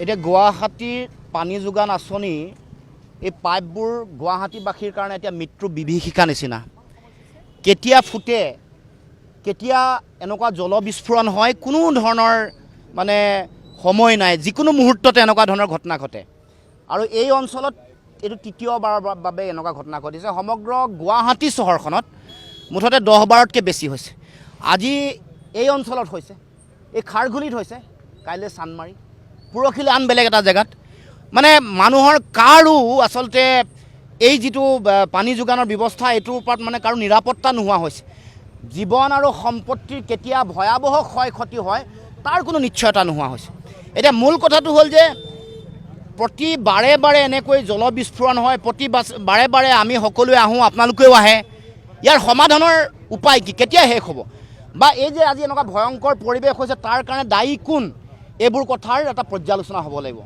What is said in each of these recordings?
এতিয়া গুৱাহাটীৰ পানী যোগান আঁচনি এই পাইপবোৰ গুৱাহাটীবাসীৰ কাৰণে এতিয়া মৃত্যু বিভীষিকা নিচিনা। কেতিয়া ফুটে, কেতিয়া এনেকুৱা জল বিস্ফোৰণ হয়, কোনো ধৰণৰ মানে সময় নাই, যিকোনো মুহূৰ্ততে এনেকুৱা ধৰণৰ ঘটনা ঘটে। আৰু এই অঞ্চলত এইটো তৃতীয়বাৰৰ বাবে এনেকুৱা ঘটনা ঘটিছে। সমগ্ৰ গুৱাহাটী চহৰখনত মুঠতে 10-12তকৈ বেছি হৈছে। আজি এই অঞ্চলত হৈছে, এই খাৰঘুলিত হৈছে, কাইলৈ চান্দমাৰি, পৰহিলৈ আন বেলেগ এটা জেগাত। মানে মানুহৰ কাৰো আচলতে এই যিটো পানী যোগানৰ ব্যৱস্থা এইটোৰ ওপৰত মানে কাৰো নিৰাপত্তা নোহোৱা হৈছে। জীৱন আৰু সম্পত্তিৰ কেতিয়া ভয়াৱহ ক্ষয় ক্ষতি হয় তাৰ কোনো নিশ্চয়তা নোহোৱা হৈছে। এতিয়া মূল কথাটো হ'ল যে প্ৰতি বাৰে বাৰে এনেকৈ জল বিস্ফোৰণ হয়, প্ৰতি বাৰে বাৰে আমি সকলোৱে আহোঁ, আপোনালোকেও আহে। ইয়াৰ সমাধানৰ উপায় কি, কেতিয়া শেষ হ'ব, বা এই যে আজি এনেকুৱা ভয়ংকৰ পৰিৱেশ হৈছে তাৰ কাৰণে দায়ী কোন, এইবোৰ কথাৰ এটা পৰ্যালোচনা হ'ব লাগিব।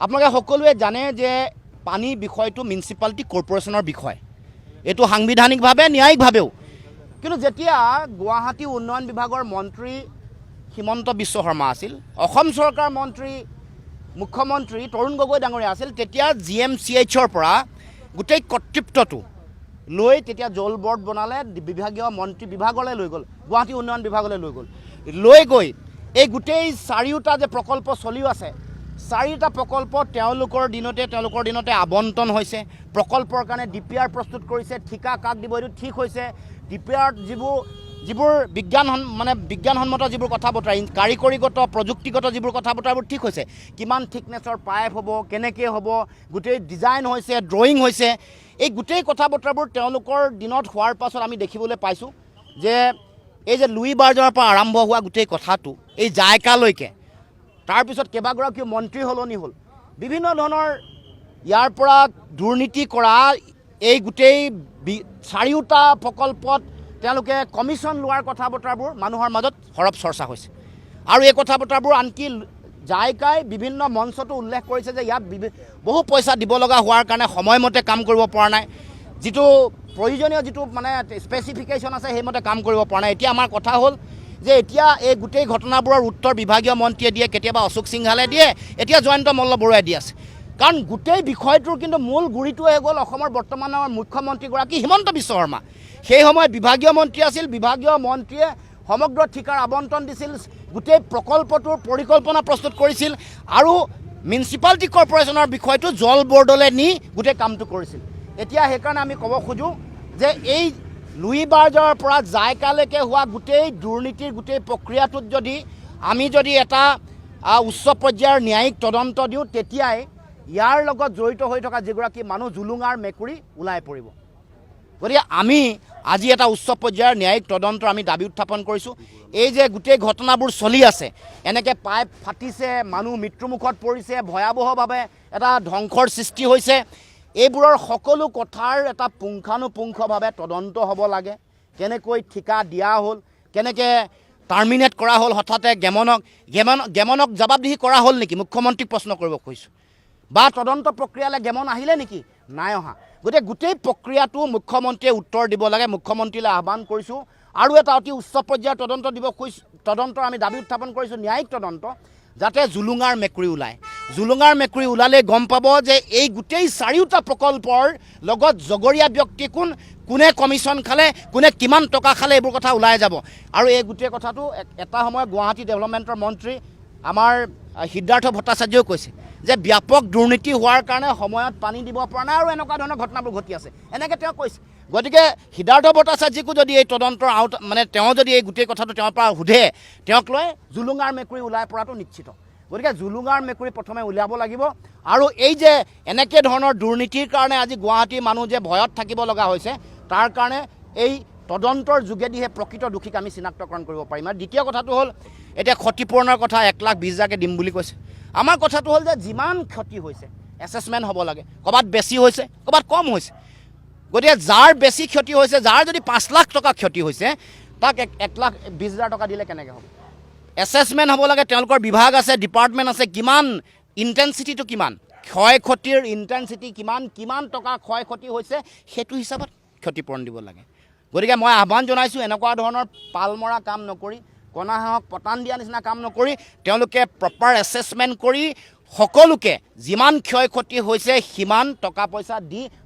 আপোনালোকে সকলোৱে জানে যে পানী বিষয়টো মিউনিচিপালিটি কৰ্পৰেশ্যনৰ বিষয়, এইটো সাংবিধানিকভাৱে ন্যায়িকভাৱেও। কিন্তু যেতিয়া গুৱাহাটী উন্নয়ন বিভাগৰ মন্ত্ৰী হিমন্ত বিশ্ব শৰ্মা আছিল, অসম চৰকাৰৰ মন্ত্ৰী মুখ্যমন্ত্ৰী তৰুণ গগৈ ডাঙৰীয়া আছিল, তেতিয়া GMCHৰ পৰা গোটেই কৰ্তৃত্বটো লৈ তেতিয়া জল বৰ্ড বনালে, বিভাগীয় মন্ত্ৰী বিভাগলৈ লৈ গ'ল, গুৱাহাটী উন্নয়ন বিভাগলৈ লৈ গ'ল। লৈ গৈ এই গোটেই চাৰিওটা যে প্ৰকল্প চলিও আছে, চাৰিটা প্ৰকল্প তেওঁলোকৰ দিনতে আবণ্টন হৈছে। প্ৰকল্পৰ কাৰণে DPR প্ৰস্তুত কৰিছে, ঠিকা কাক দিব এইটো ঠিক হৈছে। DPR যিবোৰ বিজ্ঞানসন্মত যিবোৰ কথা বতৰা, কাৰিকৰীগত প্ৰযুক্তিগত যিবোৰ কথা বতৰাবোৰ ঠিক হৈছে। কিমান থিকনেছৰ পাইপ হ'ব, কেনেকৈ হ'ব, গোটেই ডিজাইন হৈছে, ড্ৰয়িং হৈছে। এই গোটেই কথা বতৰাবোৰ তেওঁলোকৰ দিনত হোৱাৰ পাছত আমি দেখিবলৈ পাইছোঁ যে এই যে লুই বাৰ্জৰ পৰা আৰম্ভ হোৱা গোটেই কথাটো এই জাইকালৈকে, তাৰপিছত কেইবাগৰাকীও মন্ত্ৰী সলনি হ'ল, বিভিন্ন ধৰণৰ ইয়াৰ পৰা দুৰ্নীতি কৰা এই গোটেই চাৰিওটা প্ৰকল্পত তেওঁলোকে কমিশ্যন লোৱাৰ কথা বতৰাবোৰ মানুহৰ মাজত সৰব চৰ্চা হৈছে। আৰু এই কথা বতৰাবোৰ আনকি জাইকাই বিভিন্ন মঞ্চতো উল্লেখ কৰিছে যে ইয়াত বহু পইচা দিব লগা হোৱাৰ কাৰণে সময়মতে কাম কৰিব পৰা নাই, যিটো প্ৰয়োজনীয় যিটো মানে স্পেচিফিকেশ্যন আছে সেইমতে কাম কৰিব পৰা নাই। এতিয়া আমাৰ কথা হ'ল যে এতিয়া এই গোটেই ঘটনাবোৰৰ উত্তৰ বিভাগীয় মন্ত্ৰীয়ে দিয়ে, কেতিয়াবা অশোক সিংহালে দিয়ে, এতিয়া জয়ন্ত মল্ল বৰুৱাই দি আছে। কাৰণ গোটেই বিষয়টোৰ কিন্তু মূল গুৰিটোৱে গ'ল অসমৰ বৰ্তমানৰ মুখ্যমন্ত্ৰীগৰাকী হিমন্ত বিশ্ব শৰ্মা। সেই সময়ত বিভাগীয় মন্ত্ৰী আছিল, বিভাগীয় মন্ত্ৰীয়ে সমগ্ৰ ঠিকাৰ আবণ্টন দিছিল, গোটেই প্ৰকল্পটোৰ পৰিকল্পনা প্ৰস্তুত কৰিছিল আৰু মিউনিচিপালিটি কৰ্পৰেশ্যনৰ বিষয়টো জল বৰ্ডলৈ নি গোটেই কামটো কৰিছিল। এতিয়া সেইকাৰণে আমি ক'ব খোজোঁ যে এই লুই বাৰ্জৰ পৰা জাইকালৈকে হোৱা গোটেই দুৰ্নীতিৰ গোটেই প্ৰক্ৰিয়াটোত আমি যদি এটা উচ্চ পৰ্যায়ৰ ন্যায়িক তদন্ত দিওঁ, তেতিয়াই ইয়াৰ লগত জড়িত হৈ থকা যিগৰাকী মানুহ জুলুঙাৰ মেকুৰী ওলাই পৰিব। গতিকে আমি আজি এটা উচ্চ পৰ্যায়ৰ ন্যায়িক তদন্তৰ আমি দাবী উত্থাপন কৰিছোঁ। এই যে গোটেই ঘটনাবোৰ চলি আছে, এনেকৈ পাইপ ফাটিছে, মানুহ মৃত্যুমুখত পৰিছে, ভয়াৱহভাৱে এটা ধ্বংসৰ সৃষ্টি হৈছে, এইবোৰৰ সকলো কথাৰ এটা পুংখানুপুংখভাৱে তদন্ত হ'ব লাগে। কেনেকৈ ঠিকা দিয়া হ'ল, কেনেকৈ টাৰ্মিনেট কৰা হ'ল, হঠাতে গেমনক জবাবদিহি কৰা হ'ল নেকি, মুখ্যমন্ত্ৰীক প্ৰশ্ন কৰিব খুজিছোঁ। বা তদন্ত প্ৰক্ৰিয়ালৈ গেমন আহিলে নেকি, নাই অহা। গতিকে গোটেই প্ৰক্ৰিয়াটো মুখ্যমন্ত্ৰীয়ে উত্তৰ দিব লাগে। মুখ্যমন্ত্ৰীলৈ আহ্বান কৰিছোঁ আৰু এটা অতি উচ্চ পৰ্যায়ৰ তদন্তৰ আমি দাবী উত্থাপন কৰিছোঁ, ন্যায়িক তদন্ত, যাতে জুলুঙাৰ মেকুৰী ওলায়। জুলুঙাৰ মেকুৰী ওলালে গম পাব যে এই গোটেই চাৰিওটা প্ৰকল্পৰ লগত জগৰীয়া ব্যক্তি কোনে কমিশ্যন খালে, কোনে কিমান টকা খালে, এইবোৰ কথা ওলাই যাব। আৰু এই গোটেই কথাটো এটা সময়ত গুৱাহাটী ডেভেলপমেণ্টৰ মন্ত্ৰী আমাৰ সিদ্ধাৰ্থ ভট্টাচাৰ্যও কৈছে যে ব্যাপক দুৰ্নীতি হোৱাৰ কাৰণে সময়ত পানী দিব পৰা নাই আৰু এনেকুৱা ধৰণৰ ঘটনাবোৰ ঘটি আছে, এনেকৈ তেওঁ কৈছে। গতিকে সিদ্ধাৰ্থ ভট্টাচাৰ্যকো যদি এই তদন্তৰ তেওঁ যদি এই গোটেই কথাটো তেওঁৰ পৰা সোধে, তেওঁক লৈ জুলুঙাৰ মেকুৰী ওলাই পৰাটো নিশ্চিত। গতিকে জুলুঙাৰ মেকুৰী প্ৰথমে উলিয়াব লাগিব। আৰু এই যে এনেকৈ ধৰণৰ দুৰ্নীতিৰ কাৰণে আজি গুৱাহাটীৰ মানুহ যে ভয়ত থাকিব লগা হৈছে, তাৰ কাৰণে এই তদন্তৰ যোগেদিহে প্ৰকৃত দোষীক আমি চিনাক্তকৰণ কৰিব পাৰিম। আৰু দ্বিতীয় কথাটো হ'ল, এতিয়া ক্ষতিপূৰণৰ কথা 1,20,000কৈ দিম বুলি কৈছে। আমাৰ কথাটো হ'ল যে যিমান ক্ষতি হৈছে এছেছমেণ্ট হ'ব লাগে, ক'ৰবাত বেছি হৈছে, ক'ৰবাত কম হৈছে। গতিকে যাৰ বেছি ক্ষতি হৈছে, যাৰ যদি 5 লাখ টকা ক্ষতি হৈছে, তাক 1,20,000 টকা দিলে কেনেকৈ হ'ব? এছেছমেণ্ট হ'ব লাগে, তেওঁলোকৰ বিভাগ আছে, ডিপাৰ্টমেণ্ট আছে, কিমান ইণ্টেনচিটিটো কিমান, ক্ষয় ক্ষতিৰ ইণ্টেনচিটি কিমান টকা ক্ষয় ক্ষতি হৈছে, সেইটো হিচাপত ক্ষতিপূৰণ দিব লাগে। গতিকে মই আহ্বান জনাইছোঁ, এনেকুৱা ধৰণৰ পাল মৰা কাম নকৰি, কণা হাঁহক পতান দিয়া নিচিনা কাম নকৰি তেওঁলোকে প্ৰপাৰ এছেছমেণ্ট কৰি সকলোকে যিমান ক্ষয় ক্ষতি হৈছে সিমান টকা পইচা দি